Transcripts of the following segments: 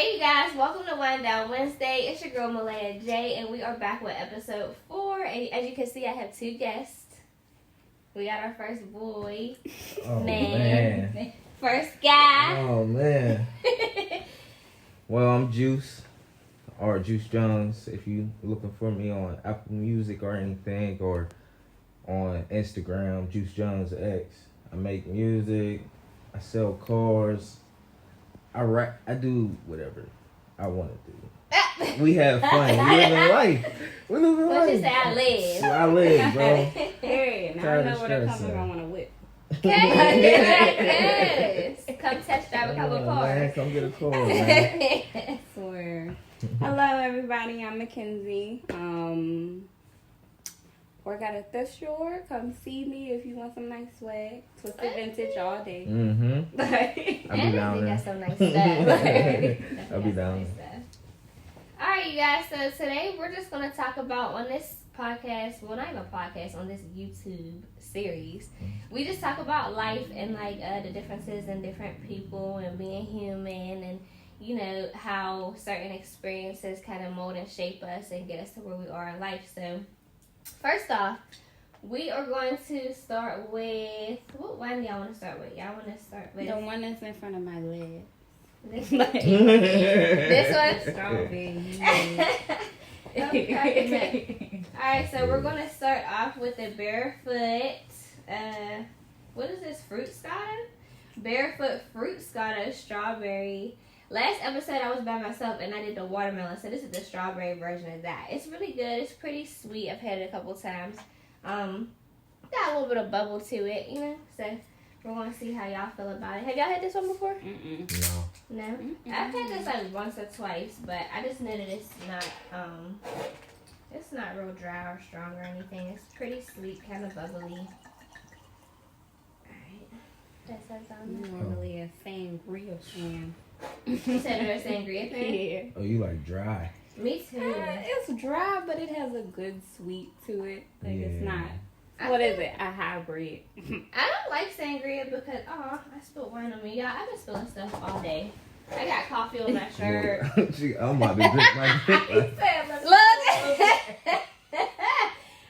Hey you guys, welcome to Wind Down Wednesday. It's your girl Malaya J, and we are back with episode 4. And as you can see, I have 2 guests. We got our first boy, man. First guy. Oh man. Well, I'm Juice, or Juice Jones. If you looking for me on Apple Music or anything, or on Instagram, Juice Jones X. I make music. I sell cars. I write. I do whatever I want to do. We have fun. We live in life. We live in life. What you say? I live. I live, bro. Hey, now I know where they're coming. I want to whip. Yes. Come test drive a couple cars. Man, come get a car, man. I swear. Hello, everybody. I'm Kenzie. Work at a thrift store. Come see me if you want some nice swag. Twisted vintage all day. Mm-hmm. I'll be down there. Got some nice stuff. I'll be down there. Alright, you guys. So today we're just going to talk about on this podcast, well, not even podcast, on this YouTube series. We just talk about life and like the differences in different people and being human, and you know how certain experiences kind of mold and shape us and get us to where we are in life. So first off, we are going to start with, what one do y'all want to start with? Y'all want to start with the one that's in front of my leg. this one? This one? Strawberry. Alright, so we're going to start off with the barefoot, what is this, fruit scotto? Barefoot fruit scotto strawberry. Last episode I was by myself and I did the watermelon, so this is the strawberry version of that. It's really good. It's pretty sweet. I've had it a couple times. Got a little bit of bubble to it, you know, so we're going to see how y'all feel about it. Have y'all had this one before? No? I've had this like once or twice, but I just know that it's not real dry or strong or anything. It's pretty sweet, kind of bubbly. Alright. That says on there. Normally a sangria fan. You said they're a sangria fan? Yeah. Oh, you like dry? Me too. It's dry, but it has a good sweet to it. Like Yeah. it's not. What is it? A hybrid. I don't like sangria because, I spilled wine on me. Y'all, I've been spilling stuff all day. I got coffee on my shirt. I'm about to drink my drink. Look!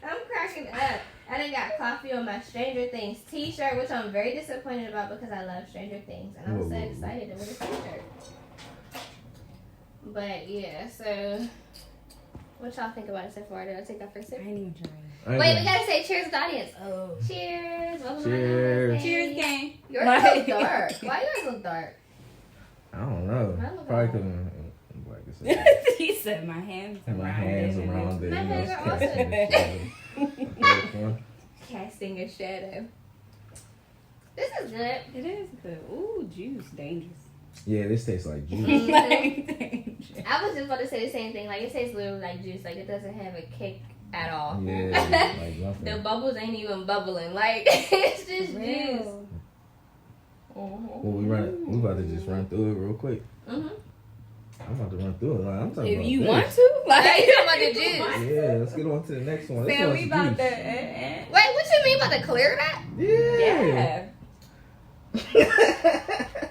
I'm cracking up. I done got coffee on my Stranger Things t-shirt, which I'm very disappointed about because I love Stranger Things. And I'm so excited to wear the t-shirt. But, yeah, so what y'all think about it so far? Did I take that first sip? I ain't even trying. Wait, we gotta say cheers to the audience. Oh. Cheers. Welcome Cheers. to Cheers, gang. Yours look dark. Why yours look dark? I don't know. Mine look Probably alright. because He said my hands around my hands it. around it. My you know, hands are also. Casting a shadow. This is good. It is good. Ooh, juice, dangerous. Yeah, this tastes like juice. Dangerous. I was just about to say the same thing. Like, it tastes literally like juice. Like, it doesn't have a kick at all. Yeah, like nothing. The bubbles ain't even bubbling. Like, it's just juice. Real. Well, we about to just run through it real quick. Mm-hmm. I'm about to run through it. Like, I'm talking If about you this. want to, Like, like, you talking about the juice? Yeah, let's get on to the next one. This Sam, one's we about juice. to. Wait, what you mean about to clear that? Yeah.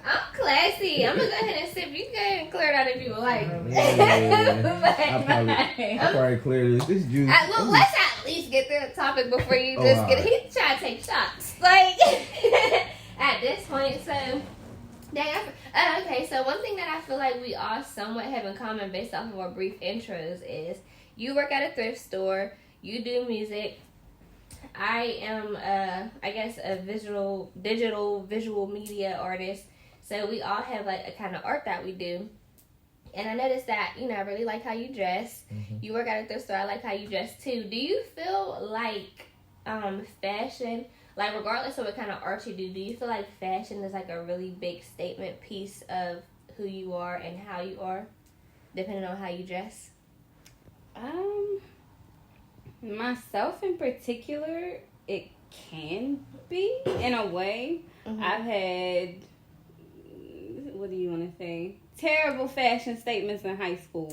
I'm classy. I'm gonna go ahead and sip. You can go ahead and clear it out if you would like. I'll probably clear this. This juice. Look, let's at least get through the topic before you Oh, just all get. right. He's trying to take shots. Like at this point, so. Okay, so one thing that I feel like we all somewhat have in common based off of our brief intros is you work at a thrift store, you do music. I am, I guess, a digital visual media artist. So we all have like a kind of art that we do. And I noticed that, you know, I really like how you dress. Mm-hmm. You work at a thrift store, I like how you dress too. Do you feel like fashion, like regardless of what kind of art you do you feel like fashion is like a really big statement piece of who you are and how you are, depending on how you dress? Myself in particular, it can be in a way. Mm-hmm. I've had, what do you want to say? Terrible fashion statements in high school.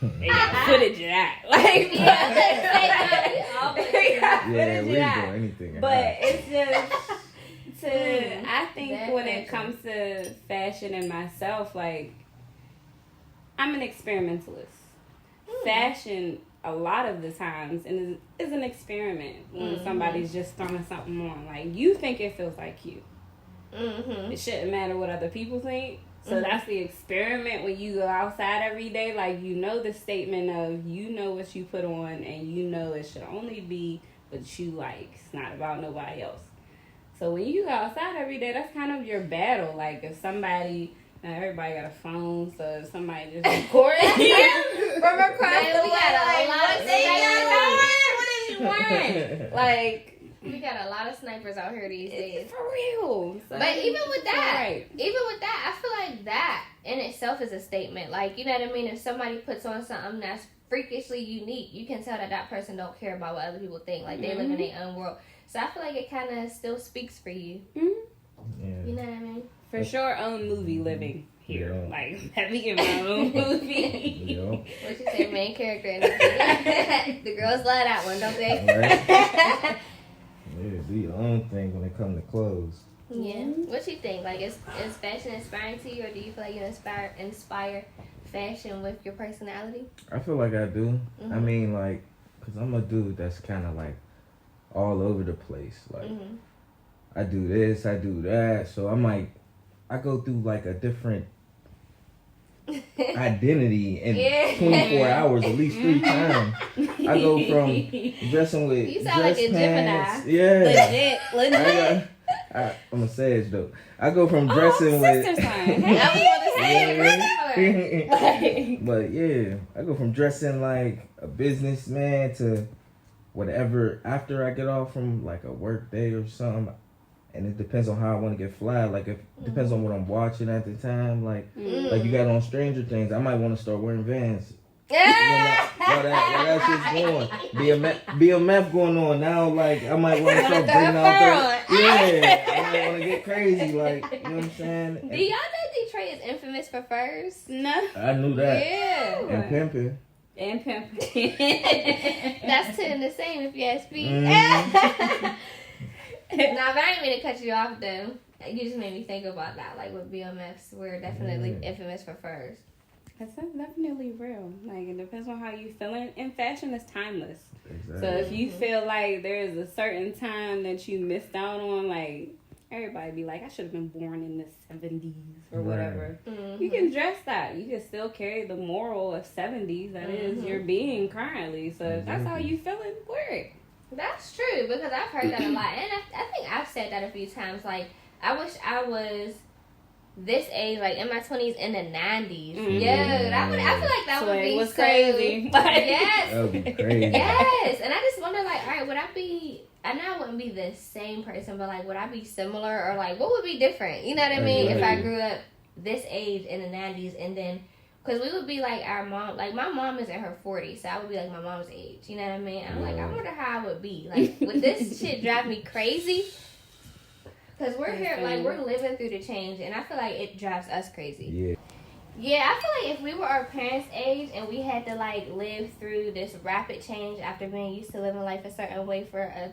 They got footage of that. Like, Yeah, we didn't do anything. but it's just I think That when it fashion. comes to fashion and myself, like I'm an experimentalist. Fashion, a lot of the times, is an experiment when somebody's just throwing something on. Like, you think it feels like you. It shouldn't matter what other people think. So that's the experiment when you go outside every day. Like, you know the statement of, you know what you put on, and you know it should only be what you like. It's not about nobody else. So when you go outside every day, that's kind of your battle. Like, if somebody... Now, everybody got a phone, so if somebody just recording you from across the way, like, what is you wearing? Like... We got a lot of snipers out here these days. For real. So but even with that, I feel like that in itself is a statement. Like, you know what I mean? If somebody puts on something that's freakishly unique, you can tell that person don't care about what other people think. Like, they live in their own world. So I feel like it kind of still speaks for you. Yeah. You know what I mean? For sure, own movie living here. Yeah. Like, having in my own movie. Yeah. What you say, main character in the movie? The girls love that one, don't they? Right. Yeah, do your own thing when it comes to clothes. Yeah. What you think? Like, is fashion inspiring to you, or do you feel like you inspire fashion with your personality? I feel like I do. I mean, like, because I'm a dude that's kind of, like, all over the place. Like, I do this, I do that. So I'm like, I go through, like, a different identity in 24 hours at least 3 times. I go from dressing with you sound dress like a pants. Gemini. Yeah. Legit. I'm a Sag though. I go from dressing with sister sign. Hey, but yeah, I go from dressing like a businessman to whatever after I get off from like a work day or something. And it depends on how I want to get fly. Like, it depends on what I'm watching at the time. Like you got on Stranger Things, I might want to start wearing Vans. While that shit's going. BMF going on now. Like, I might want to start bringing out the... Yeah, I might want to get crazy. Like, you know what I'm saying? Do y'all know Detroit is infamous for furs? No. I knew that. Yeah. And pimping. That's 2 in the same if you ask me. Nah, but I didn't mean to cut you off though. You just made me think about that. Like, with BMFs, we're definitely infamous for furs. That's definitely real. Like, it depends on how you feeling. And fashion is timeless. Exactly. So if you feel like there's a certain time that you missed out on, like, everybody be like, I should have been born in the 70s or whatever. You can dress that. You can still carry the moral of 70s. That is your being currently. So if that's how you feeling, wear it. That's true, because I've heard that a lot. And I think I've said that a few times. Like, I wish I was this age, like in my 20s, in the 90s. Yeah, I feel like that would be was so crazy. Yes. That would be crazy. Yes. And I just wonder, like, all right, would I be... I know I wouldn't be the same person, but, like, would I be similar? Or, like, what would be different? You know what I mean? If I grew up this age in the 90s and then... Because we would be like our mom, like my mom is in her 40s, so I would be like my mom's age, you know what I mean? I'm like, I wonder how I would be. Like, would this shit drive me crazy? Because we're here, like, we're living through the change, and I feel like it drives us crazy. Yeah, I feel like if we were our parents' age and we had to, like, live through this rapid change after being used to living life a certain way for, a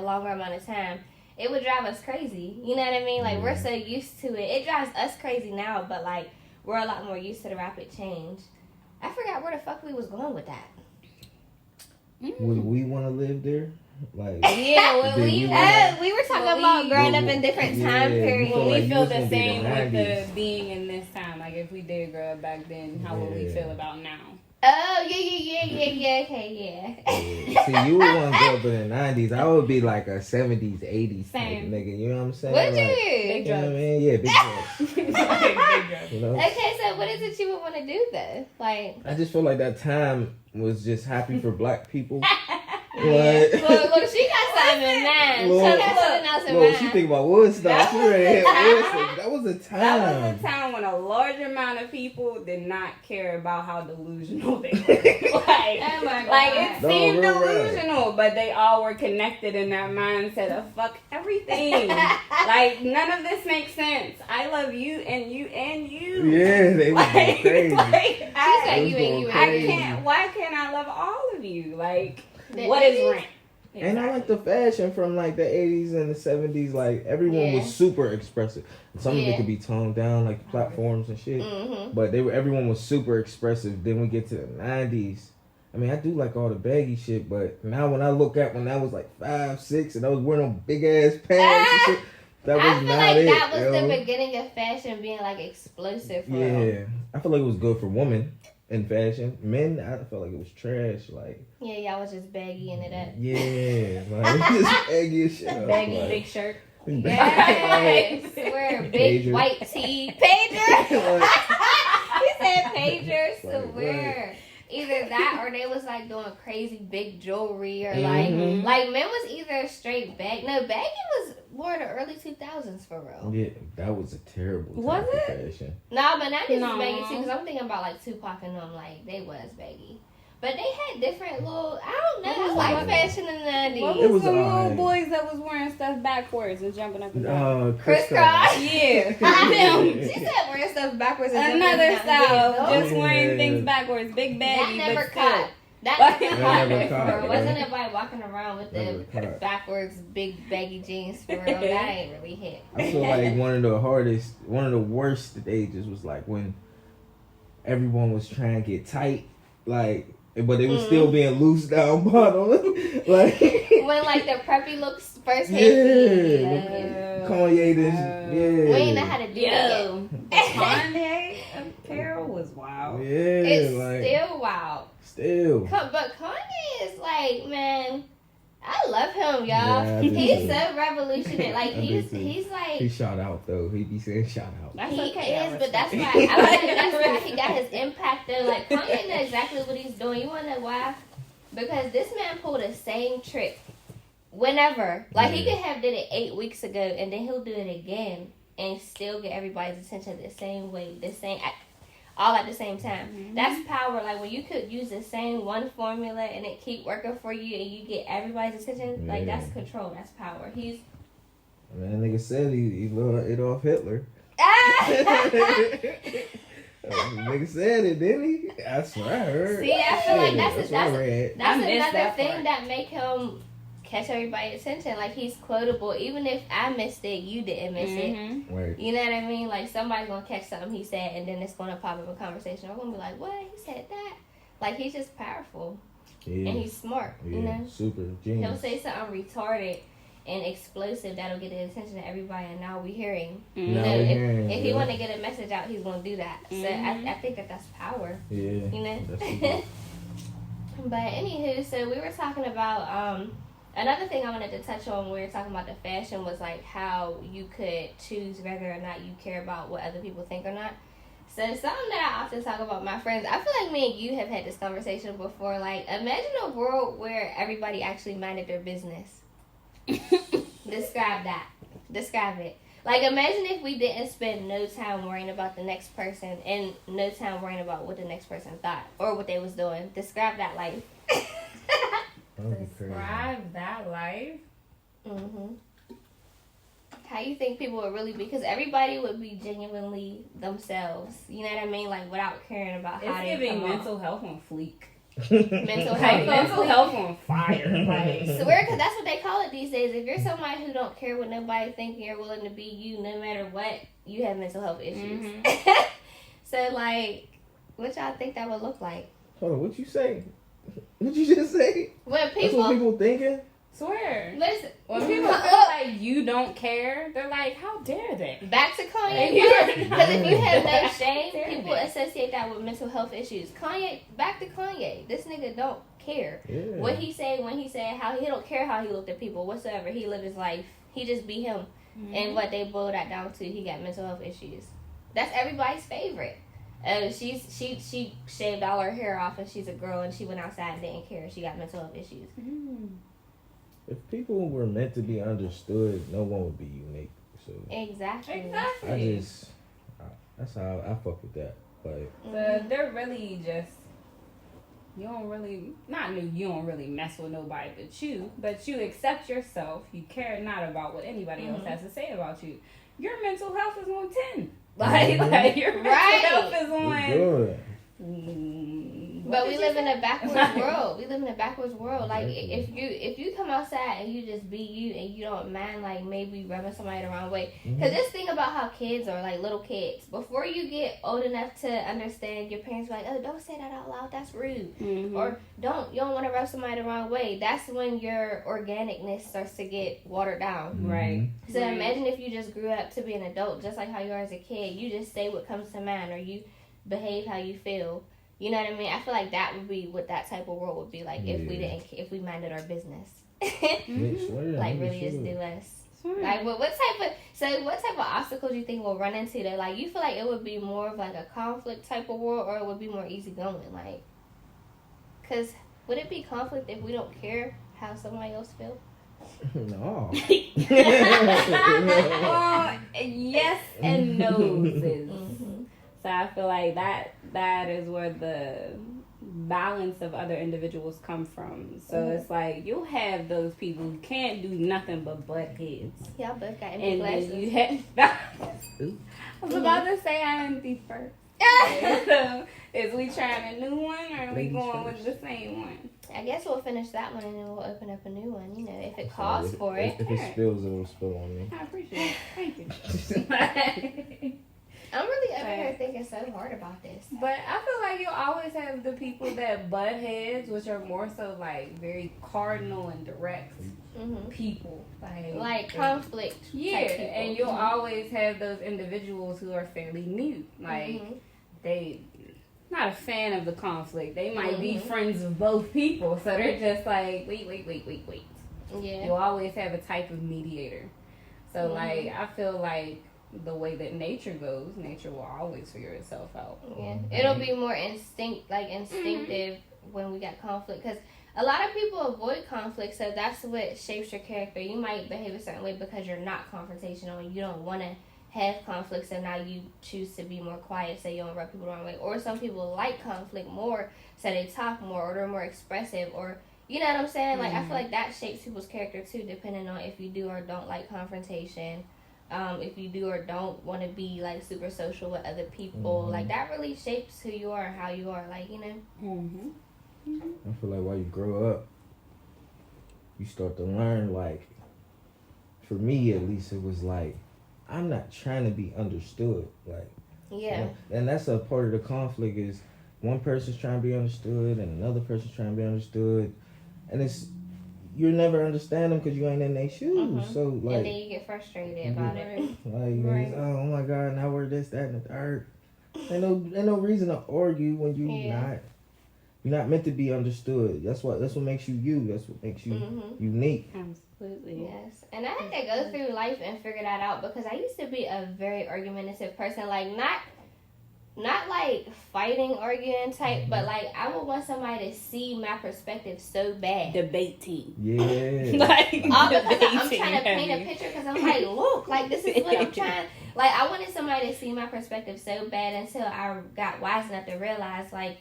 longer amount of time, it would drive us crazy. You know what I mean? Like, we're so used to it. It drives us crazy now, but, like, we're a lot more used to the rapid change. I forgot where the fuck we was going with that. Would we want to live there? Like, yeah, we were talking about growing up in different time periods. Will we feel the same with the being in this time? Like, if we did grow up back then, how would we feel about now? Oh, yeah, okay, yeah. See, you would want to grow up in the 90s. I would be like a 70s, 80s type nigga. You know what I'm saying? Would you? Big drugs. You know what I mean? Yeah, big drugs. You know? Okay, so what is it you would want to do, though? Like, I just feel like that time was just happy for black people. Look, she got something in mind. Look, she think about Woodstock. She ready to hit Woodstock. That was a time. That was a time when a large amount of people did not care about how delusional they were. Like, it seemed delusional, but they all were connected in that mindset of fuck everything. Like, none of this makes sense. I love you and you and you. Yeah, they were crazy. She said you and you. Why can't I love all of you? Like, what is rent? Exactly. And I like the fashion from like the 80s and the 70s. Like everyone was super expressive. Some of it could be toned down, like the platforms and shit. But everyone was super expressive. Then we get to the 90s. I mean, I do like all the baggy shit, but now when I look at when I was like 5, 6, and I was wearing them big ass pants and shit, that was I feel not like it. that was the beginning of fashion being like explosive. For real. I feel like it was good for women in fashion. Men, I felt like it was trash. Like y'all was just baggy in it up. Yeah, like just baggy as shit. Baggy, like, big shirt. Yes, swear big Pager. white tee. Pager. He said pager. Swear. Either that or they was like doing crazy big jewelry or like men was either straight bag. No, baggy was more the early 2000s for real. Yeah, that was a terrible Was type it? of fashion. Nah, but 90s was baggy too because I'm thinking about like Tupac and them, like they was baggy. But they had different little, I don't know, I like fashion in the 90s. What It was was some little alright. boys that was wearing stuff backwards and jumping up and down? Crisscross? Yeah. She said wearing stuff backwards and Another jumping down. style, Yeah, just wearing things backwards, big baggy, that never but caught. still. That never That never caught. caught, Bro. Wasn't nobody walking around with Never the caught. backwards big baggy jeans for real? That ain't really hit. I feel like one of the worst stages was like when everyone was trying to get tight, like, but it was still being loose down bottom, like when like the preppy looks first hit. Kanye this, We ain't know how to do Yo, it. the Kanye apparel was wild. It's like, still wild. But Kanye is like, man, I love him, y'all. Yeah, I do He's too. so revolutionary. Like I do too. he's like he shout out though. He be saying shout out. That's he okay. I is, but that's respect why it. I feel like that's why he got his impact though. Like Kanye knows exactly what he's doing. You wanna know why? Because this man pulled the same trick whenever. Like he could have did it 8 weeks ago and then he'll do it again and still get everybody's attention the same way, all at the same time. That's power. Like when you could use the same one formula and it keep working for you and you get everybody's attention, like that's control. That's power. He's Man, nigga said he loved Adolf Hitler. Nigga said it, didn't he? That's what I heard. See, I feel like that's what I read. another that thing part. that make him catch everybody's attention. Like he's quotable. Even if I missed it, you didn't miss it. Right. You know what I mean? Like somebody's gonna catch something he said, and then it's gonna pop up in conversation. I'm gonna be like, "What? He said that?" Like he's just powerful and he's smart. Yeah, You know, super genius. he'll say something retarded and explosive that'll get the attention of everybody, and now we hear him. You know, if he want to get a message out, he's gonna do that. So I think that's power. Yeah. You know. That's super. But anywho, so we were talking about another thing I wanted to touch on when we were talking about the fashion was like how you could choose whether or not you care about what other people think or not. So something that I often talk about with my friends, I feel like me and you have had this conversation before. Like imagine a world where everybody actually minded their business. Describe it. Like imagine if we didn't spend no time worrying about the next person and no time worrying about what the next person thought or what they was doing. Describe that life. Describe that life. How you think people would really be? Because everybody would be genuinely themselves. You know what I mean? Like without caring about how they giving come mental health on fleek. mental Like health. mental health on fire. Like Swear, because that's what they call it these days. If you're somebody who don't care what nobody think, you're willing to be you no matter what, you have mental health issues. So like, what y'all think that would look like? Hold on, what you say? What you just say? When That's people, what people thinking? swear. listen, When people feel like you don't care, they're like, how dare they? back to Kanye, Yeah. because if you have no shame, Dare people they? associate that with mental health issues. Kanye, back to Kanye. This nigga don't care. Yeah. What he said when he said how he don't care how he looked at people whatsoever. He lived his life. He just be him. And what they boiled that down to, he got mental health issues. That's everybody's favorite. She shaved all her hair off and she's a girl and she went outside and didn't care. She got mental health issues. If people were meant to be understood, no one would be unique. So Exactly. that's how I fuck with that. Like They're really just you don't really mess with nobody but you accept yourself. You care not about what anybody else has to say about you. Your mental health is on 10. Like your mental health is on. good. But we live in a backwards world. We live in a backwards world. Like if you come outside and you just be you and you don't mind like maybe rubbing somebody the wrong way. Because just think about how kids are, like little kids. Before you get old enough to understand, your parents be like, oh, don't say that out loud. That's rude. Or you don't want to rub somebody the wrong way. That's when your organicness starts to get watered down. Right. So imagine if you just grew up to be an adult, just like how you are as a kid. You just say what comes to mind, or you behave how you feel. You know what I mean? I feel like that would be what that type of world would be like if we minded our business. Like really just do less. Like what type of obstacles do you think we'll run into though? Like you feel like it would be more of like a conflict type of world, or it would be more easygoing? Like, cause would it be conflict if we don't care how somebody else feels? No. Well, yes and no, sis. So I feel like that is where the balance of other individuals come from. So it's like you'll have those people who can't do nothing but butt heads. Y'all both got empty glasses. Then you have I was about to say I empty first. So is we trying a new one, or are we going with the same one? I guess we'll finish that one and then we'll open up a new one. You know, if it calls for it. If it spills, it'll spill on me. I appreciate it. Thank you. I'm really over here thinking so hard about this. But I feel like you always have the people that butt heads, which are more so like very cardinal and direct people. Like conflict. Yeah, and you'll always have those individuals who are fairly mute. Like they not a fan of the conflict. They might be friends of both people, so they're just like, wait. Yeah. You'll always have a type of mediator. So like I feel like the way that nature goes, nature will always figure itself out. Yeah, it'll be more instinctive when we got conflict, because a lot of people avoid conflict, so that's what shapes your character. You might behave a certain way because you're not confrontational and you don't want to have conflict, so now you choose to be more quiet so you don't rub people the wrong way. Or some people like conflict more, so they talk more, or they're more expressive, or you know what I'm saying? Like I feel like that shapes people's character too, depending on if you do or don't like confrontation. If you do or don't want to be like super social with other people, like that really shapes who you are and how you are, like, you know. I feel like while you grow up, you start to learn, like, for me at least, it was like, I'm not trying to be understood, like, and that's a part of the conflict is one person's trying to be understood and another person's trying to be understood, and you'll never understand them because you ain't in their shoes. So like, and then you get frustrated about it. Like, oh my God, now we're this, that, and the third. Ain't no reason to argue when you're not meant to be understood. That's what makes you you. That's what makes you unique. Absolutely. Yes. And I had to go through life and figure that out, because I used to be a very argumentative person. Like not like fighting, arguing type, but like I would want somebody to see my perspective so bad. Debate team. Yeah. Like all because I'm trying to paint a picture, because I'm like, look, like this is what I'm trying. Like I wanted somebody to see my perspective so bad until I got wise enough to realize like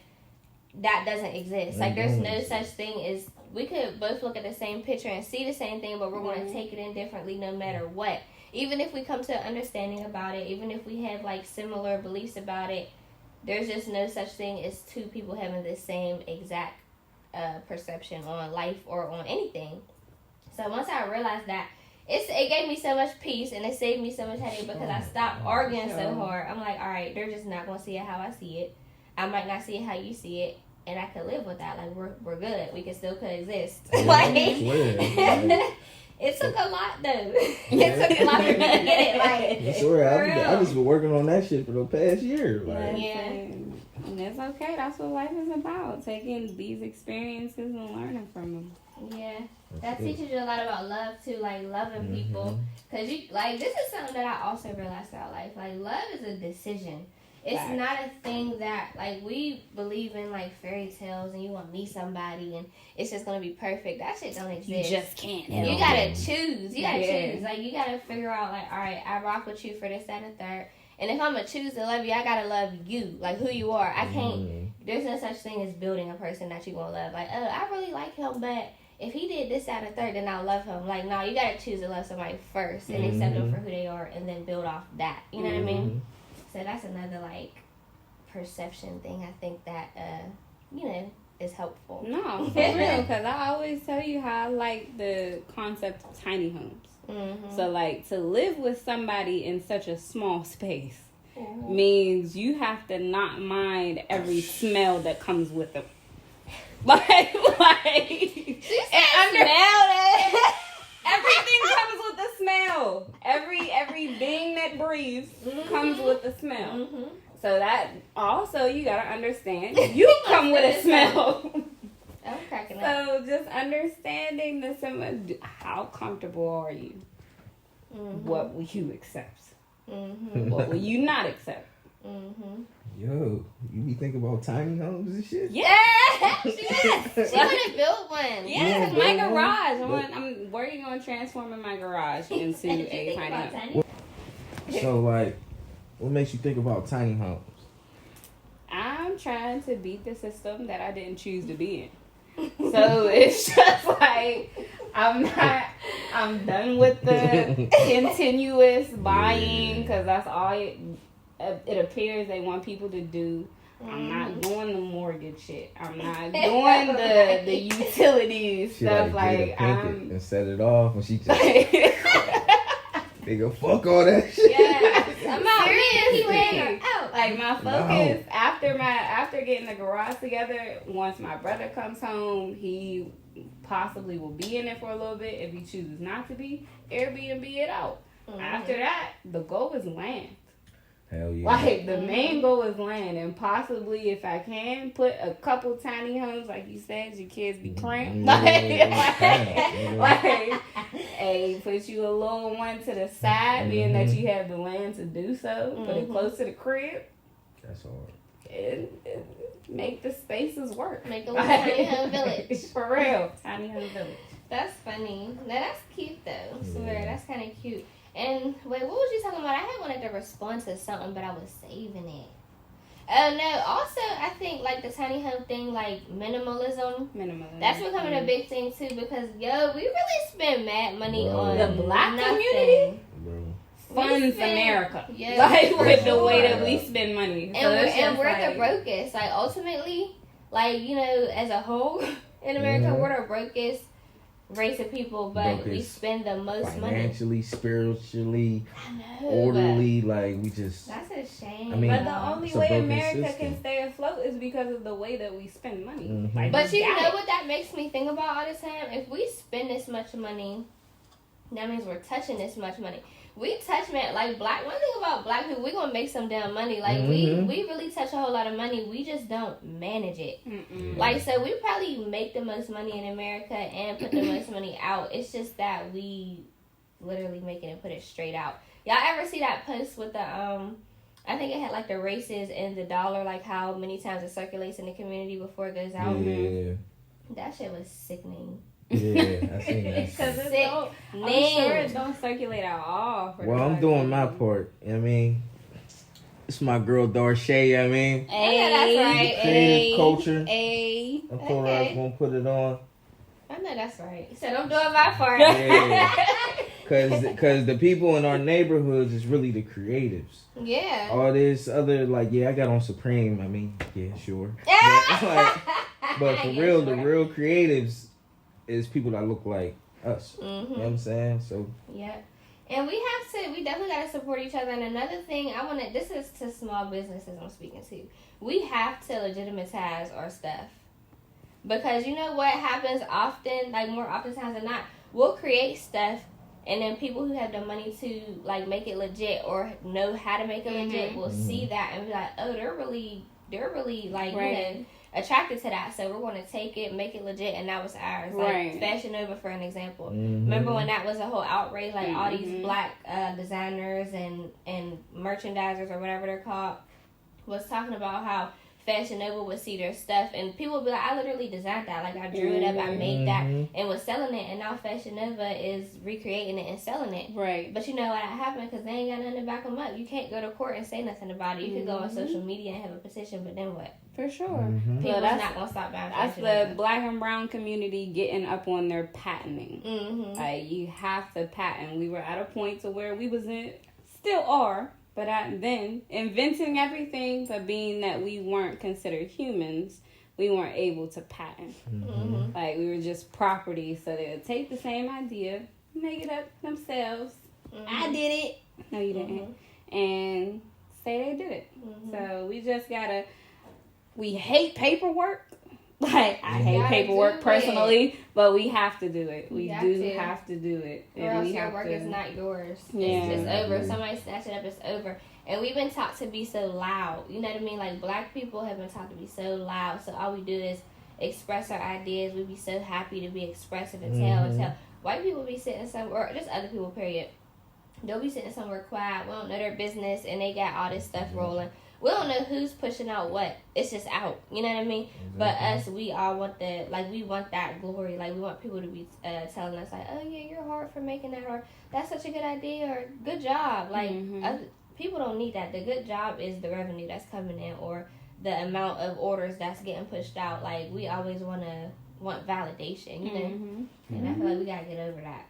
that doesn't exist. Like there's no such thing as, we could both look at the same picture and see the same thing, but we're going to take it in differently no matter what. Even if we come to an understanding about it, even if we have like similar beliefs about it, there's just no such thing as two people having the same exact perception on life or on anything. So once I realized that, it gave me so much peace and it saved me so much headache, because I stopped arguing so hard. I'm like, all right, they're just not going to see it how I see it. I might not see it how you see it, and I could live with that. Like we're good. We can still coexist. Like it took a lot though. It took a lot for me to get it. Like I swear, I just been working on that shit for the past year. Like, and it's okay. That's what life is about. Taking these experiences and learning from them. Yeah, that teaches you a lot about love too, like loving people. Cause you like, this is something that I also realized throughout life. Like love is a decision. It's not a thing that, like, we believe in, like, fairy tales and you want to meet somebody and it's just going to be perfect. That shit don't exist. You just can't. You got to choose. You got to choose. Like, you got to figure out, like, all right, I rock with you for this, that, and the third. And if I'm going to choose to love you, I got to love you, like, who you are. I can't, there's no such thing as building a person that you going to love. Like, oh, I really like him, but if he did this, that, and the third, then I'll love him. Like, no, you got to choose to love somebody first and accept them for who they are and then build off that. You know what I mean? So that's another, like, perception thing I think that is helpful. No, for real, because I always tell you how I like the concept of tiny homes. Mm-hmm. So, like, to live with somebody in such a small space means you have to not mind every smell that comes with them. Like, everything comes with the smell. Every being that breathes comes with the smell. Mm-hmm. So that also you gotta understand you come with a smell. I'm cracking up. So just understanding how comfortable are you? Mm-hmm. What will you accept? Mm-hmm. What will you not accept? Mm-hmm. Yo, you be thinking about tiny homes and shit? Yeah, She want to build one. yeah. Yeah, My build garage. one. I'm working on transforming my garage into a tiny home. So, like, what makes you think about tiny homes? I'm trying to beat the system that I didn't choose to be in. So it's just like I'm done with the continuous buying because that's all it appears they want people to do. I'm not doing the mortgage shit. I'm not doing the utilities She stuff. like Like it and set it off, and she just nigga fuck all that shit. Yeah, I'm out. Seriously. Out. Like my focus after getting the garage together. Once my brother comes home, he possibly will be in it for a little bit. If he chooses not to be, Airbnb it out. Mm-hmm. After that, the goal is land. Hell yeah. Like the main goal is land, and possibly if I can put a couple tiny homes, like you said, your kids be cramped. Hey, put you a little one to the side, being that you have the land to do so. Put it close to the crib. That's hard. And make the spaces work. Make a little tiny home village. For real, tiny home village. That's funny. Now that's cute though. Swear, that's kind of cute. And wait, what was you talking about? I had wanted to respond to something, but I was saving it. Oh no! Also, I think like the tiny home thing, like minimalism. That's becoming a big thing too because we really spend mad money on the black nothing. community. Bro. Funds America. Yeah, like for with the sure. way that we spend money. And we're the brokest. Like ultimately, like as a whole in America, we're the brokest race of people, but we spend the most financially, spiritually, I know, orderly. Like we just. That's a shame. I mean, but the only way America system. can stay afloat is because of the way that we spend money. Mm-hmm. Like, But you know what that makes me think about all the time? If we spend this much money, that means we're touching this much money. We touch, man, like one thing about black people, we gonna make some damn money. Like we really touch a whole lot of money. We just don't manage it. Mm-mm. Like, so we probably make the most money in America and put the most money out. It's just that we literally make it and put it straight out. Y'all ever see that post with the I think it had like the races and the dollar, like how many times it circulates in the community before it goes out? Yeah. That shit was sickening. Yeah, I seen that. Because I'm sure it don't circulate at all. Well, I'm doing my part. You know what I mean, it's my girl Darshey. I mean, That's right. Creative culture. I'm gonna put it on. I know that's right. He said I'm doing my part. Yeah, because the people in our neighborhoods is really the creatives. Yeah. All this other I got on Supreme. I mean, yeah, sure. But for real, the real creatives is people that look like us. You know what I'm saying? So yeah. And we definitely got to support each other. And another thing, this is to small businesses I'm speaking to. We have to legitimatize our stuff. Because you know what happens often, like more oftentimes than not, we'll create stuff and then people who have the money to make it legit or know how to make it legit will see that and be like, oh, they're really right. Attracted to that, so we're going to take it, make it legit, and that was ours. Like Fashion Nova, for an example. Remember when that was a whole outrage? Like all these black designers and merchandisers or whatever they're called was talking about how Fashion Nova would see their stuff, and people would be like, I literally designed that. Like I drew it up, I made that, and was selling it, and now Fashion Nova is recreating it and selling it. Right. But you know what happened? Because they ain't got nothing to back them up. You can't go to court and say nothing about it. You could go on social media and have a petition, but then what? For sure. People's not going to stop buying That's Fashion the Nova. black and brown community getting up on their patenting. Like, you have to patent. We were at a point to where we still are, but then inventing everything, but being that we weren't considered humans, we weren't able to patent. Mm-hmm. Like, we were just property, so they would take the same idea, make it up themselves. Mm-hmm. I did it. No, you didn't. And say they did it. So we just gotta, we hate paperwork. Like, I hate paperwork personally, but we have to do it. We have to do it. Or else your work is not yours. Yeah. It's over. Somebody snatch it up, it's over. And we've been taught to be so loud. You know what I mean? Like, black people have been taught to be so loud. So all we do is express our ideas. We be so happy to be expressive and tell. White people be sitting somewhere, or just other people, period. They'll be sitting somewhere quiet. We don't know their business, and they got all this stuff rolling. We don't know who's pushing out what. It's just out. You know what I mean? Exactly. But us, we all want we want that glory. Like, we want people to be telling us, like, oh, yeah, you're hard for making that, or that's such a good idea, or good job. Like, people don't need that. The good job is the revenue that's coming in, or the amount of orders that's getting pushed out. Like, we always want validation, you know? And I feel like we got to get over that.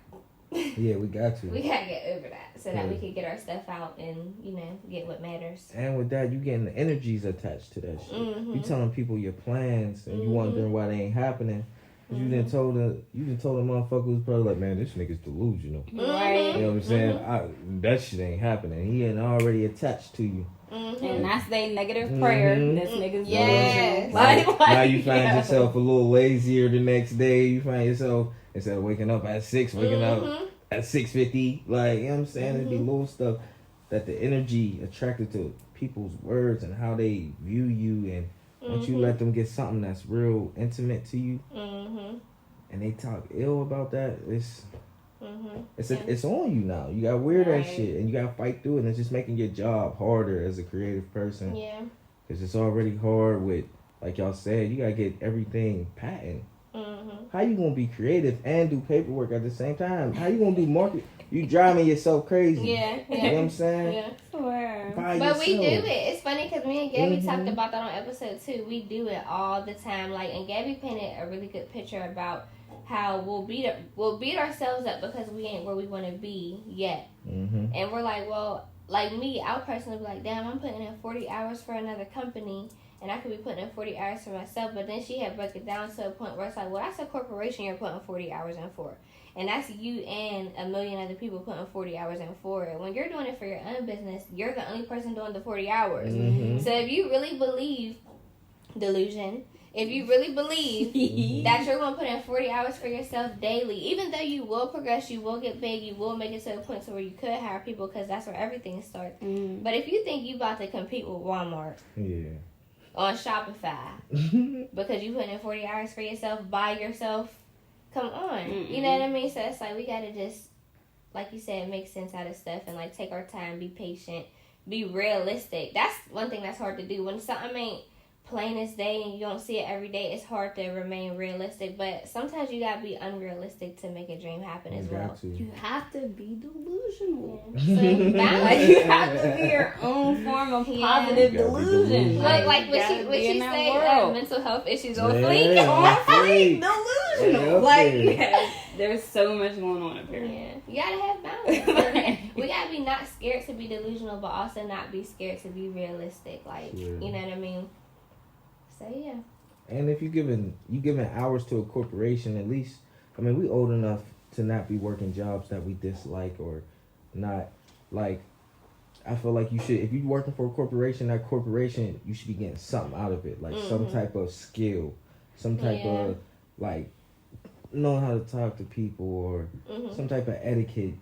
Yeah, we got to. We gotta get over that so that we can get our stuff out and, you know, get what matters. And with that, you getting the energies attached to that shit. You telling people your plans and you wondering why they ain't happening. Cause you done told the motherfucker who's probably like, man, this nigga's delusional. Right. You know what I'm saying? That shit ain't happening. He ain't already attached to you. And that's their negative prayer. This nigga's delusional. Like, now you find yourself a little lazier the next day. You find yourself, instead of waking up at 6, waking up at 6:50. Like, you know what I'm saying? It'd be little stuff that the energy attracted to people's words and how they view you. And once you let them get something that's real intimate to you, and they talk ill about that, it's on you now. You gotta wear that shit, and you gotta fight through it. And it's just making your job harder as a creative person. Yeah. Because it's already hard with, like y'all said, you gotta get everything patent. How you gonna be creative and do paperwork at the same time? How you gonna do market? You driving yourself crazy. Yeah. You know what I'm saying? Yeah. Sure. But we do it. It's funny because me and Gabby talked about that on episode 2. We do it all the time. Like, and Gabby painted a really good picture about how we'll beat ourselves up because we ain't where we want to be yet. And we're like, well, like me, I'll personally be like, damn, I'm putting in 40 hours for another company. And I could be putting in 40 hours for myself. But then she had broke it down to a point where it's like, well, that's a corporation you're putting 40 hours in for. And that's you and a million other people putting 40 hours in for it. When you're doing it for your own business, you're the only person doing the 40 hours. So if you really believe delusion, if you really believe that you're going to put in 40 hours for yourself daily, even though you will progress, you will get big, you will make it to a point to where you could hire people because that's where everything starts. But if you think you about to compete with Walmart, on Shopify because you put in 40 hours for yourself by yourself, come on. You know what I mean? So it's like we gotta just, like you said, make sense out of stuff and like take our time, be patient, be realistic. That's one thing that's hard to do. When something ain't plain as day and you don't see it every day, it's hard to remain realistic. But sometimes you gotta be unrealistic to make a dream happen as well. You have to be delusional. So like, you have to be your own form of positive delusion. Like what she say, mental health issues on fleek. On fleek, delusional. Like, there's so much going on up here. Yeah, you gotta have balance. We gotta be not scared to be delusional, but also not be scared to be realistic. Like, you know what I mean? So yeah. And if you giving hours to a corporation, at least, I mean, we old enough to not be working jobs that we dislike or not. Like, I feel like you should, if you're working for a corporation, that corporation, you should be getting something out of it, like some type of skill, some type of like knowing how to talk to people or some type of etiquette.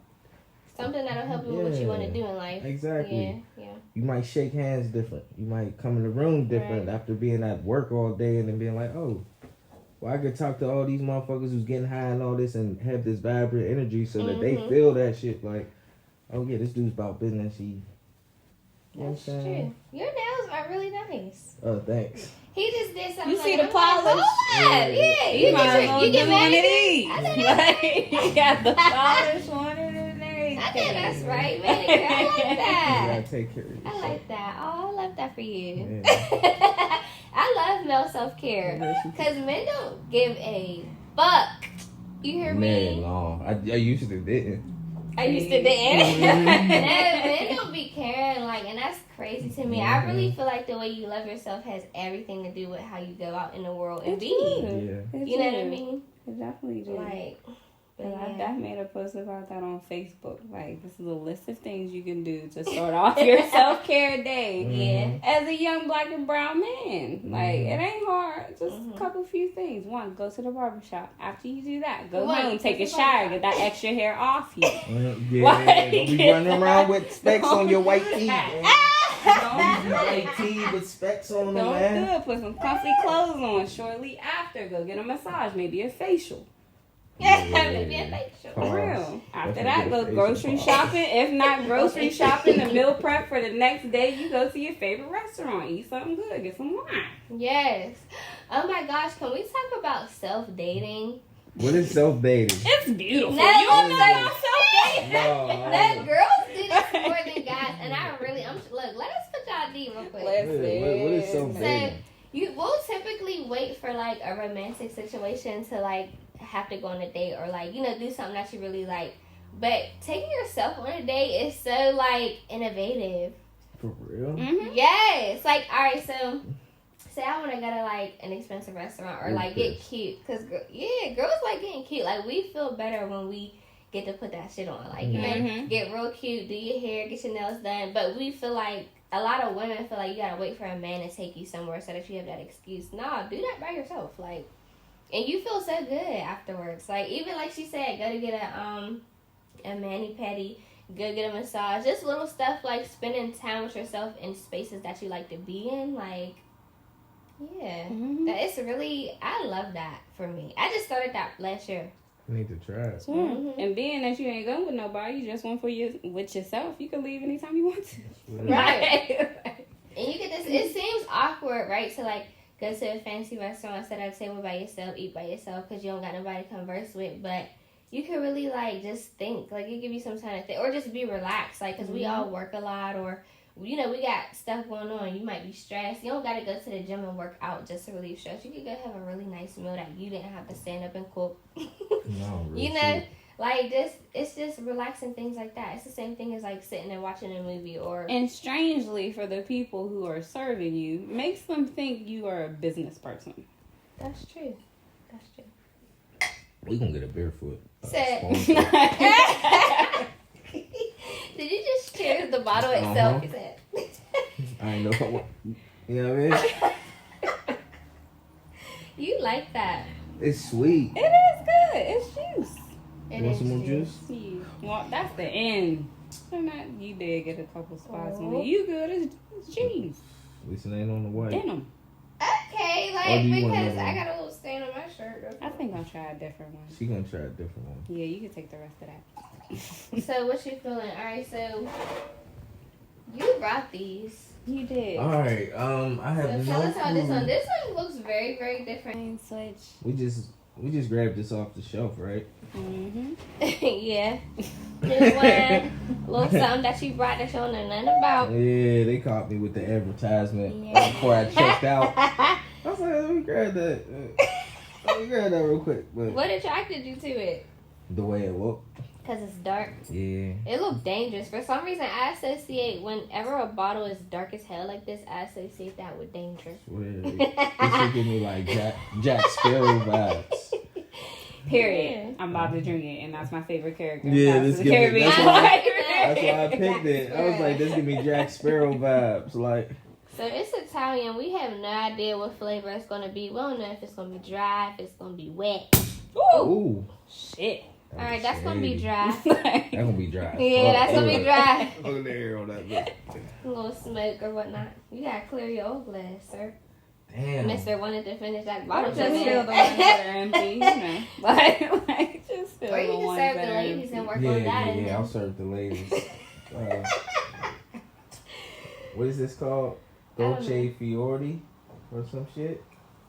Something that'll help you with what you want to do in life. Exactly. Yeah. You might shake hands different. You might come in the room different after being at work all day and then being like, oh, well, I could talk to all these motherfuckers who's getting high and all this and have this vibrant energy so that they feel that shit. Like, oh yeah, this dude's about business. That's true. Your nails are really nice. Oh, thanks. He just did something. You see the polish? Yeah. You get mad at these. You got the polish on it and everything. I think that's right, manicure. I like that. You gotta take care of yourself. I like that. Oh, I love that for you. Yeah. I love male self-care because men don't give a fuck. You hear me? Man, no. I used to didn't. I used to dance. Men don't be caring, like, and that's crazy to me. I really feel like the way you love yourself has everything to do with how you go out in the world and be. Yeah. You know what I mean? It definitely do. Like, I made a post about that on Facebook. Like, this is a list of things you can do to start off your self-care day. Yeah. As a young black and brown man. Like, it ain't hard. Just a couple few things. One, go to the barbershop. After you do that, go home, take a shower, get that extra hair off you. Yeah, don't be running around with specs on your white teeth. White teeth with specs on them, man. Don't do it. Put some comfy clothes on shortly after. Go get a massage, maybe a facial. Maybe a facial. For real. After that, go grocery shopping. If not grocery shopping, the meal prep for the next day, you go to your favorite restaurant. Eat something good. Get some wine. Yes. Oh my gosh, can we talk about self-dating? What is self-dating? It's beautiful. No, You don't know about self-dating? That girls do this more than guys, and look, let us put y'all deep real quick. What is self-dating? So, we'll typically wait for, like, a romantic situation to, like, have to go on a date or, like, you know, do something that you really like. But taking yourself on a date is so, like, innovative. For real? Mm-hmm. Yes. Like, all right, so say I want to go to, like, an expensive restaurant or, like, get cute. Because, girls like getting cute. Like, we feel better when we get to put that shit on. Like, you know, get real cute, do your hair, get your nails done. But we feel like, a lot of women feel like you got to wait for a man to take you somewhere so that you have that excuse. Nah, do that by yourself. Like, and you feel so good afterwards. Like, even like she said, go to get a mani-pedi, go get a massage. Just little stuff like spending time with yourself in spaces that you like to be in. Like, yeah. It's really, I love that for me. I just started that last year. I need to try it. And being that you ain't going with nobody, you just went with yourself, you can leave anytime you want to. Right. And you get this, it seems awkward, right, to like go to a fancy restaurant, sit at a table by yourself, eat by yourself because you don't got nobody to converse with. But you can really, like, just think. Like, it give you some time to think. Or just be relaxed. Like, because we all work a lot or, you know, we got stuff going on. You might be stressed. You don't got to go to the gym and work out just to relieve stress. You could go have a really nice meal that you didn't have to stand up and cook. No, really. You know? Like, it's just relaxing things like that. It's the same thing as, like, sitting and watching a movie or... And strangely, for the people who are serving you, makes them think you are a business person. That's true. That's true. We gonna get a barefoot. Did you just share the bottle itself? Is it? I know. You know what I mean? You like that. It's sweet. It is good. It's juice. It Want is some more juice? Yeah. Well, that's the end. You did get a couple spots on Oh. it. You good. It's cheese. At least it ain't on the white. Denim. Okay, Or like, do you want because another I one? got a little stain on my shirt. I think I'll try a different one. She gonna try a different one. Yeah, you can take the rest of that. So, what you feeling? All right, so you brought these. You did. All right. I have So no tell us how this clue. one. This one looks very, very different. Switch. We just grabbed this off the shelf, right? Mm-hmm. Yeah. Just one little something that you brought that you don't know nothing about. Yeah, they caught me with the advertisement Yeah. before I checked out. I was like, let me grab that. Let me grab that real quick. But What attracted you to it? the way it looked, Because it's dark. yeah. It looked dangerous. For some reason, I associate whenever a bottle is dark as hell like this, I associate that with danger. Swear. This should give me like Jack Sparrow vibes. Period. Yeah. I'm about to drink it, and that's my favorite character. Yeah, Pirates this of give the me- Caribbean. That's why I picked it. I was like, this give me Jack Sparrow vibes. Like, So it's Italian. We have no idea what flavor it's going to be. We don't know if it's going to be dry, if it's going to be wet. Ooh. ooh. Shit. All right, that's going to be dry. That's gonna be dry. Yeah, that's going to be dry. Look at the air on that bitch. I'm going to smoke or whatnot. You got to clear your old glass, sir. Damn. Mister wanted to finish that Or bottle. just fill the ones that are empty, you know. Like just fill Or you the can ones serve that the are ladies empty. and work Yeah, on that. yeah, and yeah. I'll then... serve the ladies. What is this called? I don't Dolce Fiori or some shit?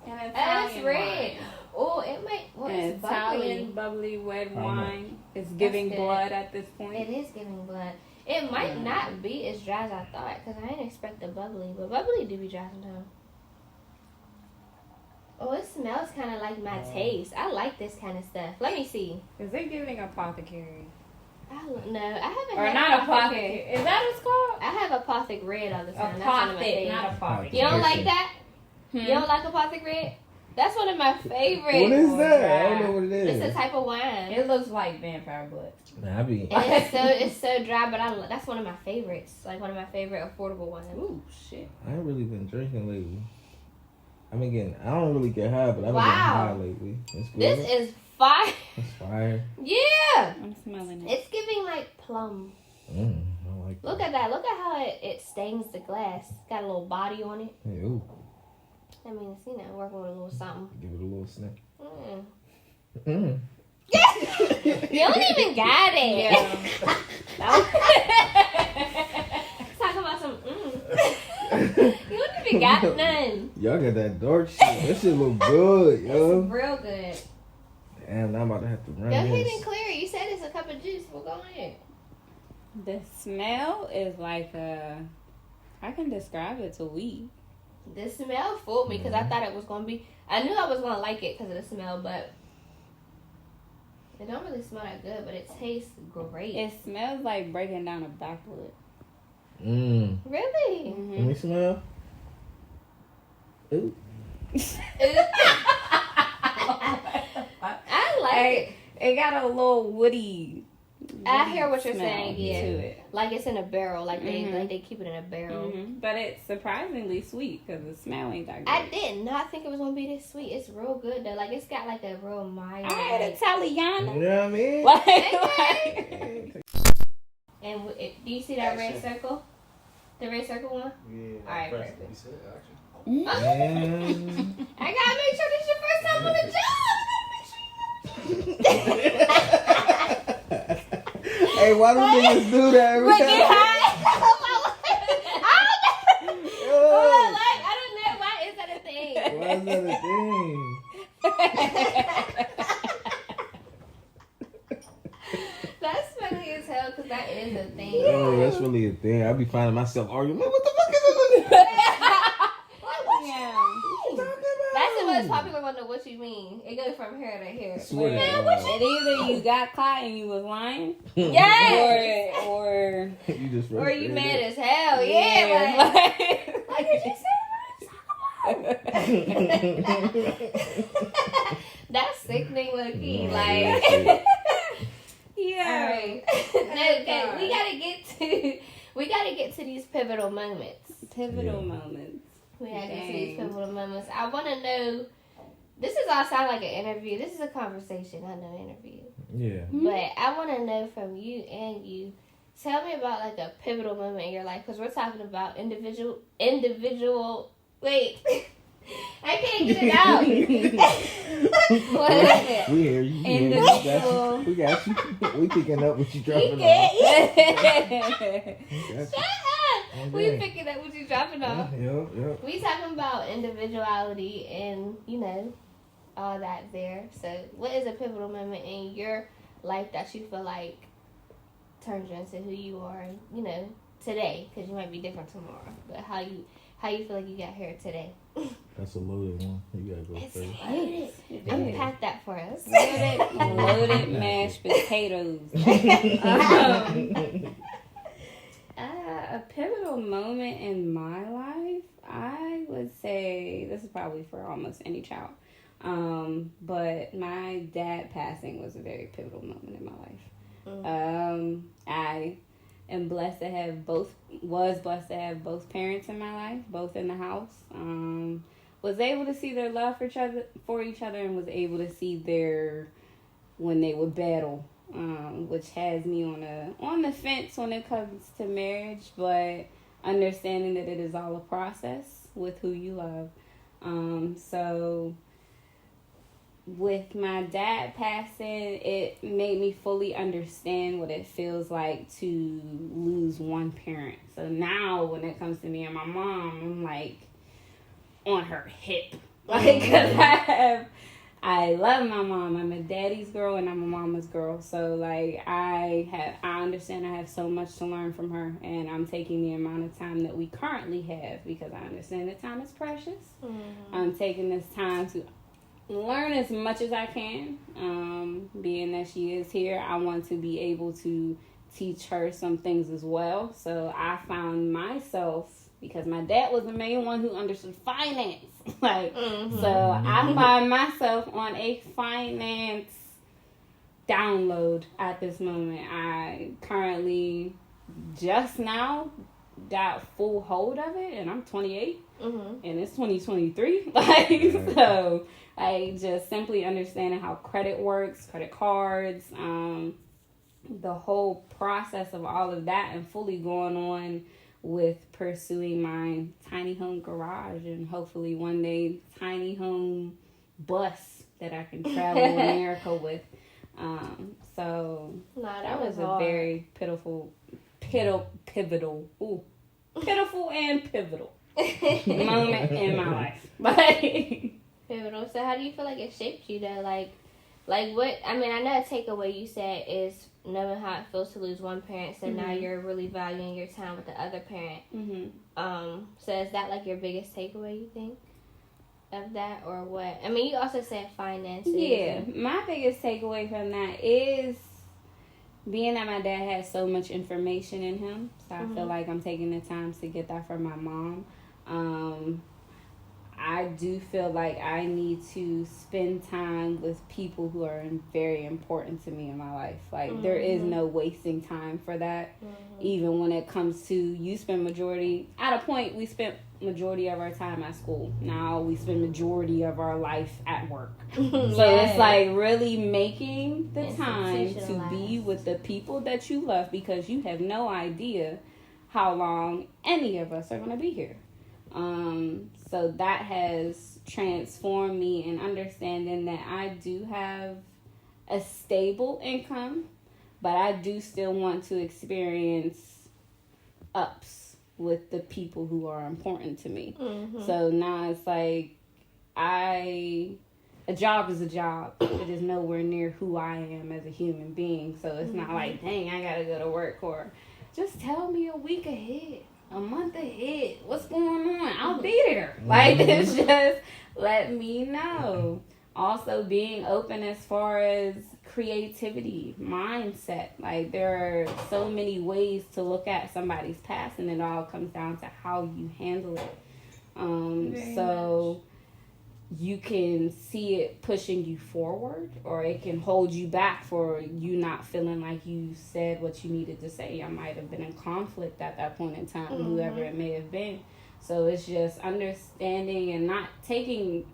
An That's Italian red. wine. Oh, it might... Well, An it's Italian bubbly. bubbly red I know. wine. It's giving good. blood at this point. It is giving blood. It might not be as dry as I thought, because I didn't expect the bubbly, but bubbly do be dry sometimes. Oh, it smells kind of like my taste. I like this kind of stuff. Let me see. Is it giving apothecary? I don't know. I haven't Or had not Apothic. Apothic. Is that what it's called? I have Apothic Red all the time. That's one of my Apothic, favorites. not Apothic. You don't like that? Hmm? You don't like Apothic Red? That's one of my favorites. What is that? Dry. I don't know what it is. It's a type of wine. It looks like vampire blood. Man, I be. And it's so dry, but that's one of my favorites. Like one of my favorite affordable wines. Ooh, shit. I ain't really been drinking lately. I've been getting. I don't really get high, but I've been Wow. getting high lately. It's good. This is fire. It's fire. Yeah. I'm smelling it. It's giving like plum. I like. Look at that. Look at how it stains the glass. Got a little body on it. Hey, ooh, That means, working with a little something. give it a little sniff. Mm. You don't even got it. Yeah. Talking about some You don't even got none. Y'all got that dark shit. That shit look good, yo. It's real good. Damn, now I'm about to have to run Go ahead this. and clear it. You said it's a cup of juice. Well, go ahead. The smell is like I can describe it to weed. The smell fooled me because I thought it was going to be... I knew I was going to like it because of the smell, but... It don't really smell that good, but it tastes great. It smells like breaking down a backwood. Mmm. Really? Let Mm-hmm. me smell. Ooh. I like it. It got a little woody. I hear what you're smell saying, yeah. To it. Like it's in a barrel. Like they keep it in a barrel. Mm-hmm. But it's surprisingly sweet because the smell ain't that good. I did not think it was going to be this sweet. It's real good, though. Like, it's got, like, a real mild... I had like- Italiano. You know what I mean? Like, And do you see that red circle? The red circle one? Yeah. All right, press perfect. it. You said it, actually. Man. I gotta make sure this your first time on the job. I gotta make sure you Hey, why do niggas do that every But time? get high. I don't know. Why is that a thing? Why is that a thing? That's funny as hell because that is a thing. Oh, that's really a thing. I be finding myself arguing. Man, what the fuck is it? That's the most popular one. What you mean? It goes from here to here. Swear to Man, God. what you And either you got caught and you was lying, Yes. or You just Or you frustrated. mad as hell. Yeah. like, Like did you say what? That's sickening, low key. No, Like. yeah. Alright. Okay, we gotta get to these pivotal moments. Pivotal Yeah. moments. We gotta get to Dang. these pivotal moments. I wanna know, this is all sound like an interview. This is a conversation, not an interview. Yeah. But I wanna know from you and you, tell me about like a pivotal moment in your life, because we're talking about individual, wait. I can't get it out. What is it? We hear you. Individual. We got you. We picking up what you You dropping off. can't. We got Shut you. up. We picking up what you dropping off. Yep. We talking about individuality and, all that there. So what is a pivotal moment in your life that you feel like turns you into who you are, today? Because you might be different tomorrow. But how you feel like you got here today? That's a loaded one. You gotta go It's first. loaded. Unpack that for us. Loaded mashed potatoes. A pivotal moment in my life, I would say, this is probably for almost any child, but my dad passing was a very pivotal moment in my life. I am blessed to have both parents in my life, both in the house. Was able to see their love for each other, and was able to see when they would battle, which has me on the fence when it comes to marriage, but understanding that it is all a process with who you love. So with my dad passing, it made me fully understand what it feels like to lose one parent. So now when it comes to me and my mom, I'm like on her hip. Like, 'cause I love my mom. I'm a daddy's girl and I'm a mama's girl. So like I understand I have so much to learn from her, and I'm taking the amount of time that we currently have because I understand that time is precious. I'm taking this time to learn as much as I can. Being that she is here, I want to be able to teach her some things as well. So I found myself, because my dad was the main one who understood finance. So I find myself on a finance download at this moment. I currently just now got full hold of it, and I'm 28, and it's 2023. So just simply understanding how credit works, credit cards, the whole process of all of that, and fully going on with pursuing my tiny home garage, and hopefully one day tiny home bus that I can travel America with. So that was a very pitiful and pivotal moment in my life. Pivotal. So how do you feel like it shaped you though? Like what? I mean, I know a takeaway you said is knowing how it feels to lose one parent. So now you're really valuing your time with the other parent. So is that like your biggest takeaway, you think, of that, or what? I mean, you also said finances. Yeah, my biggest takeaway from that is being that my dad has so much information in him. So I feel like I'm taking the time to get that from my mom. I do feel like I need to spend time with people who are very important to me in my life. Like, there is no wasting time for that. Even when it comes to, you spend majority, at a point, we spent majority of our time at school. Now we spend majority of our life at work. So it's like really making the time to be with the people that you love, because you have no idea how long any of us are going to be here. So that has transformed me in understanding that I do have a stable income, but I do still want to experience ups with the people who are important to me. So now it's like a job is a job. It is nowhere near who I am as a human being. So it's not like, dang, I gotta go to work, or just tell me a week ahead, a month ahead, what's going on? I'll be there. Like, it's just let me know. Also being open as far as creativity, mindset. Like, there are so many ways to look at somebody's past, and it all comes down to how you handle it. So you can see it pushing you forward, or it can hold you back for you not feeling like you said what you needed to say. I might have been in conflict at that point in time, whoever it may have been. So it's just understanding and not taking,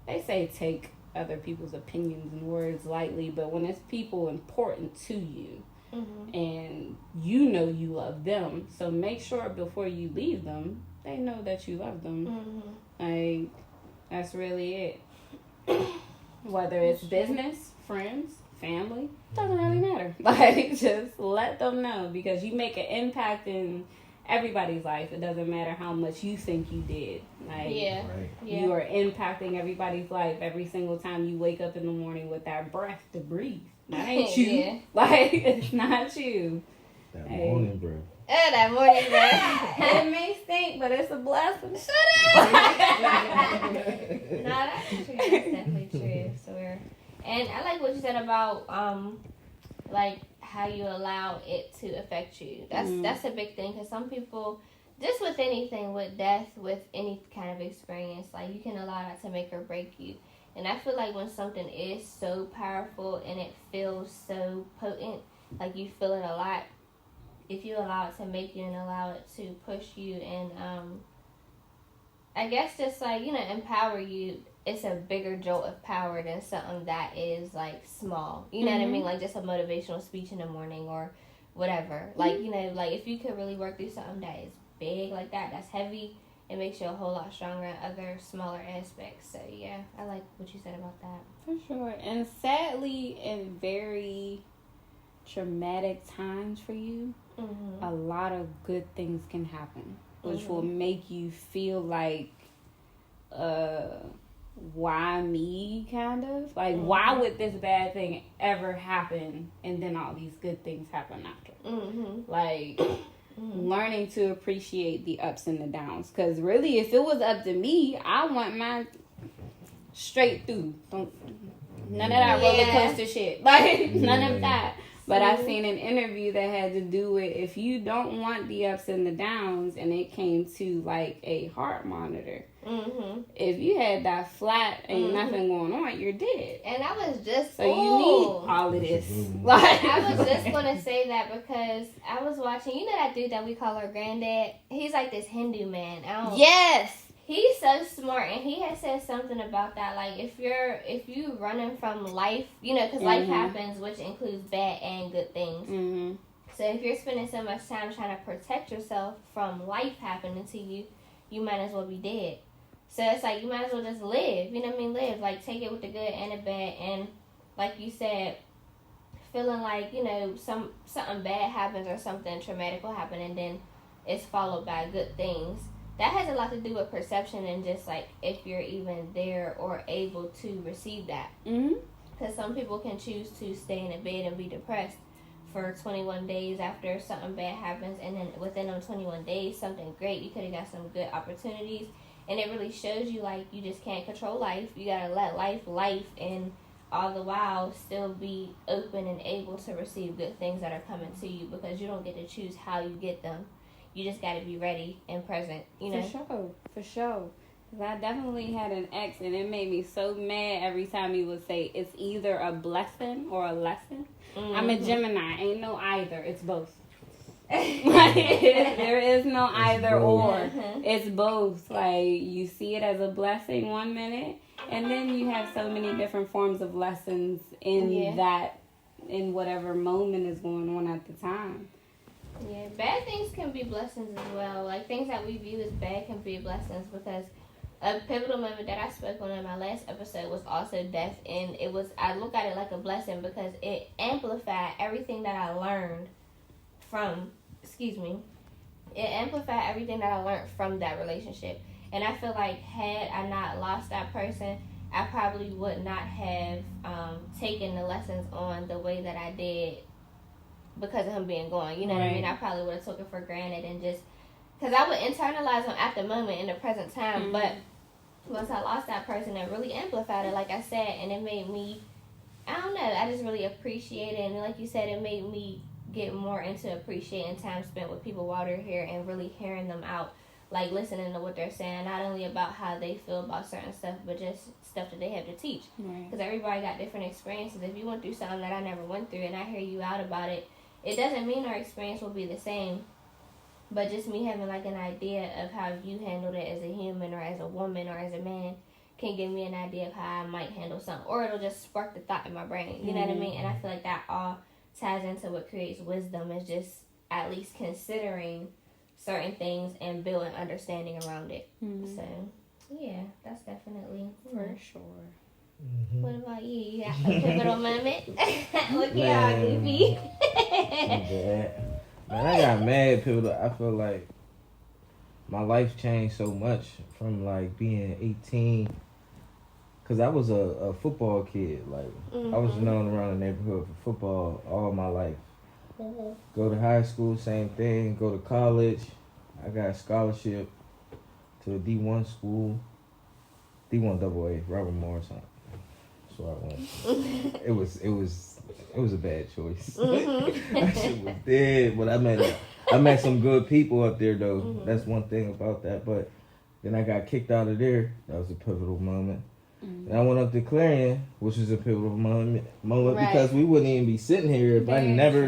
they say take other people's opinions and words lightly, but when it's people important to you, and you know you love them, so make sure before you leave them, they know that you love them. Like, that's really it. Whether it's business, friends, family, doesn't really matter. Like, just let them know, because you make an impact in everybody's life. It doesn't matter how much you think you did. Like, you are impacting everybody's life every single time you wake up in the morning with that breath to breathe. That ain't you. Like, it's not you. That morning breath. That morning breath. It may stink, but it's a blessing. Shut up. No, that's true. That's definitely true. So and I like what you said about like how you allow it to affect you. That's a big thing, because some people, just with anything, with death, with any kind of experience, like, you can allow that to make or break you. And I feel like when something is so powerful and it feels so potent, like you feel it a lot, if you allow it to make you and allow it to push you and I guess just like, empower you, it's a bigger jolt of power than something that is like small. You know what I mean? Like just a motivational speech in the morning or whatever. Like, like if you could really work through something that is big like that, that's heavy, it makes you a whole lot stronger in other smaller aspects. So yeah, I like what you said about that. For sure. And sadly, in very traumatic times for you, a lot of good things can happen, which will make you feel like, why me, kind of? Like, why would this bad thing ever happen and then all these good things happen after? Like, learning to appreciate the ups and the downs. Because really, if it was up to me, I want straight through. None of that roller coaster shit. Like, none of that. But I seen an interview that had to do with if you don't want the ups and the downs, and it came to like a heart monitor. Mm-hmm. If you had that flat, ain't nothing going on, you're dead. And I was just so you need all of this. Like, I was just gonna say that because I was watching. You know that dude that we call our granddad? He's like this Hindu man. Yes. He's so smart, and he has said something about that. Like, if you running from life, you know, because life happens, which includes bad and good things. Mm-hmm. So if you're spending so much time trying to protect yourself from life happening to you, you might as well be dead. So it's like you might as well just live. You know what I mean? Live. Like, take it with the good and the bad. And like you said, feeling like, you know, something bad happens or something traumatic will happen, and then it's followed by good things. That has a lot to do with perception and just, like, if you're even there or able to receive that. Because some people can choose to stay in a bed and be depressed for 21 days after something bad happens. And then within them 21 days, something great. You could have got some good opportunities. And it really shows you, like, you just can't control life. You got to let life, and all the while still be open and able to receive good things that are coming to you, because you don't get to choose how you get them. You just got to be ready and present, you know? For sure. Because I definitely had an ex, and it made me so mad every time he would say, it's either a blessing or a lesson. Mm-hmm. I'm a Gemini. Ain't no either. It's both. There is no either or. It's both. Like, you see it as a blessing one minute, and then you have so many different forms of lessons in that, in whatever moment is going on at the time. Yeah, bad things can be blessings as well. Like, things that we view as bad can be blessings, because a pivotal moment that I spoke on in my last episode was also death, and I look at it like a blessing because it amplified everything that I learned from, that relationship. And I feel like had I not lost that person, I probably would not have taken the lessons on the way that I did, because of him being gone. You know what I mean? I probably would have took it for granted and just, because I would internalize them at the moment in the present time. But once I lost that person, it really amplified it, like I said, and it made me, I don't know, I just really appreciate it. And like you said, it made me get more into appreciating time spent with people while they're here and really hearing them out, like listening to what they're saying, not only about how they feel about certain stuff, but just stuff that they have to teach. Because everybody got different experiences. If you went through something that I never went through and I hear you out about it, it doesn't mean our experience will be the same, but just me having like an idea of how you handled it as a human or as a woman or as a man can give me an idea of how I might handle something, or it'll just spark the thought in my brain. You know what I mean? And I feel like that all ties into what creates wisdom, is just at least considering certain things and building understanding around it. So, yeah, that's definitely for sure. What about you? You got a pivotal moment? Look at y'all, goofy. Man, I got mad pivotal. I feel like my life changed so much from like being 18, because I was a football kid. Like, I was known around the neighborhood for football all my life. Go to high school, same thing. Go to college, I got a scholarship to a D1 school, D1 AA, Robert Morris. That's where I went. It was a bad choice. That shit was dead. But I met some good people up there though. That's one thing about that. But then I got kicked out of there. That was a pivotal moment. And I went up to Clarion, which is a pivotal moment because we wouldn't even be sitting here if I never.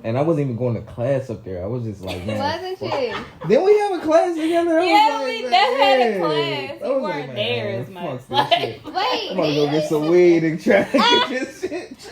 And I wasn't even going to class up there. I was just like, man. Wasn't you? Then we have a class together. Yeah, we definitely had a class. We weren't there as much. Wait, I'm gonna go get some weed and try to get this shit.